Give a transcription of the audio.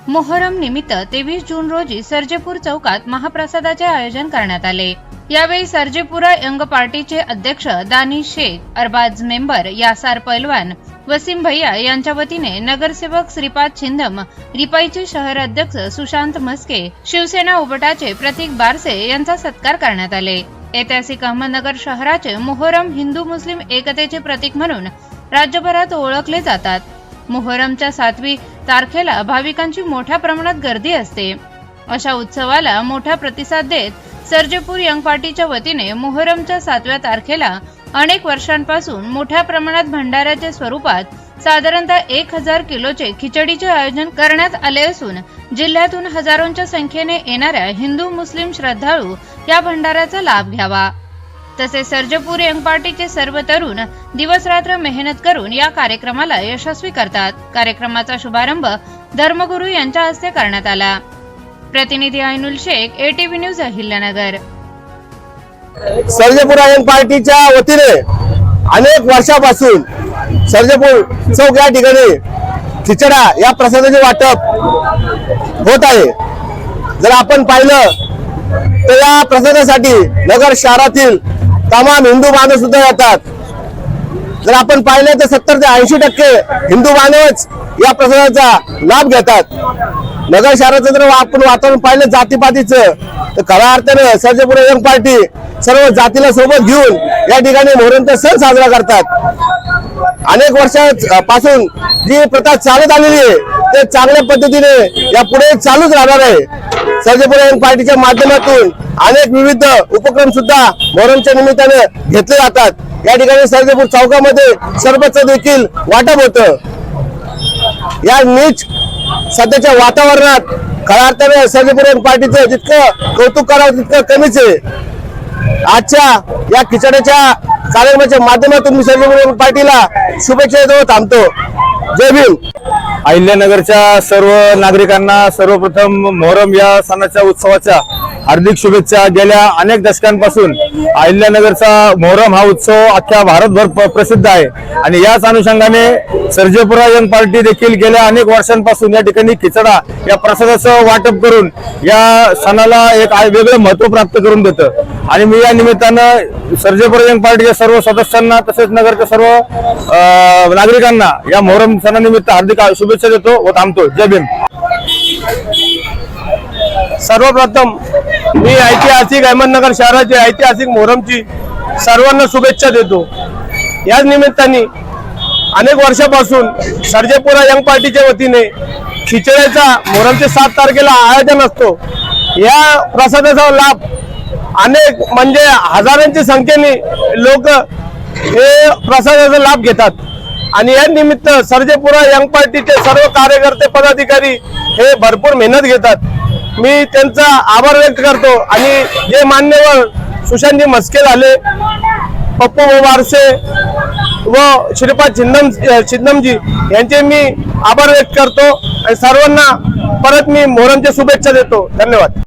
मोहरम निमित्त 23 जून रोजी सर्जेपूर चौकात महाप्रसादाचे आयोजन करण्यात आले। यावेळी सर्जेपुरा यंग पार्टीचे अध्यक्ष दानिश शेख, अरबाज मेंबर यासार पैलवान, वसीम भैया यांच्या वतीने नगरसेवक श्रीपाद छिंदम, रिपाईचे शहर अध्यक्ष सुशांत मस्के, शिवसेना उबटाचे प्रतीक बारसे यांचा सत्कार करण्यात आले। ऐतिहासिक अहमदनगर शहराचे मोहरम हिंदू मुस्लिम एकतेचे प्रतीक म्हणून राज्यभरात ओळखले जातात। मोहरमच्या 7वी तारखेला भाविकांची मोठ्या प्रमाणात गर्दी असते। अशा उत्सवाला मोठा प्रतिसाद देत सर्जेपूर यंग पार्टीच्या वतीने मोहरमच्या 7व्या तारखेला अनेक वर्षांपासून मोठ्या प्रमाणात भंडाऱ्याच्या स्वरूपात साधारणतः 1000 किलोचे खिचडीचे आयोजन करण्यात आले असून जिल्ह्यातून हजारोंच्या संख्येने येणाऱ्या हिंदू मुस्लिम श्रद्धाळू या भंडाऱ्याचा लाभ घ्यावा। तसेच सर्जेपूर यंग पार्टीचे सर्व तरुण दिवस रात्र मेहनत करून या कार्यक्रमाला यशस्वी करतात। कार्यक्रमाचा शुभारंभ धर्मगुरू यांच्या हस्ते करण्यात आला। प्रतिनिधी Ainul Shaikh, ATV news, Ahilyanagar. Sarjepur young पार्टीच्या वतीने अनेक वर्षापासून सर्जेपूर चौक या ठिकाणी खिचडा या प्रसादाचे वाटप होत आहे। जर आपण पाहिलं तर या प्रसादासाठी नगर शहरातील तमाम हिंदू बांधव सुद्धा येतात। जर आपण पाहिलं तर 70 ते 80% हिंदू बांधवच या प्रसादाचा लाभ घेतात। नगर शहराचं जर आपण वातावरण पाहिलं जातीपातीचं तर खऱ्या अर्थाने सर्जेपूर यंग पार्टी सर्व जातीला सोबत घेऊन या ठिकाणी मोहरमचा सण साजरा करतात। अनेक वर्षांपासून जी प्रथा चालत आलेली आहे ते चांगल्या पद्धतीने या पुढे चालूच राहणार आहे। सर्जेपूर यंग पार्टीच्या माध्यमातून अनेक विविध उपक्रम सुद्धा मोहरमच्या निमित्ताने घेतले जातात। या ठिकाणी सर्जेपूर चौकामध्ये सरबतचं देखील वाटप होतं। या नीच सध्याच्या वातावरणात खऱ्या अर्थाने सर्जेपूर यंग पार्टीचं जितकं कौतुक करावं तितकं कमीच आहे। आजच्या या खिचड्याच्या कार्यक्रमाच्या माध्यमातून मी सर्जेपूर यंग पार्टीला शुभेच्छा देतो, थांबतो। जय भीम। अहिल्यानगरच्या सर्व नागरिकांना सर्वप्रथम मोहरम या सणाच्या उत्सवाच्या हार्दिक शुभेच्छा। गेल्या अनेक दशकांपासून अहिल्यानगरचा मोहरम हा उत्सव अख्ख्या भारतभर प्रसिद्ध आहे आणि याच अनुषंगाने सर्जेपुरा यंग पार्टी देखील गेल्या अनेक वर्षांपासून या ठिकाणी खिचडा या प्रसादाचं वाटप करून या सणाला एक वेगळं महत्त्व प्राप्त करून देतं। आणि मी या निमित्तानं सर्जेपुरा यंग पार्टीच्या सर्व सदस्यांना तसेच नगरच्या सर्व नागरिकांना या मोहरम सणानिमित्त हार्दिक शुभेच्छा देतो व थांबतो। जय भीम। सर्वप्रथम मी ऐतिहासिक अहमदनगर शहराचे ऐतिहासिक मोहरमची सर्वांना शुभेच्छा देतो। याच निमित्ताने अनेक वर्षापासून सर्जेपुरा यंग पार्टीच्या वतीने खिचड्याचा मोहरमच्या 7 तारखेला आयोजन असतो। या प्रसादाचा लाभ अनेक म्हणजे हजारांच्या संख्येने लोक हे प्रसादाचा लाभ घेतात आणि या निमित्त सर्जेपुरा यंग पार्टीचे सर्व कार्यकर्ते पदाधिकारी हे भरपूर मेहनत घेतात। मी त्यांचा आभार व्यक्त करतो आणि जे मान्यवर सुशांतजी मस्के झाले, पप्पू बारसे व श्रीपाद छिंदमजी यांचे मी आभार व्यक्त करतो आणि सर्वांना परत मी मोहरमच्या शुभेच्छा देतो। धन्यवाद।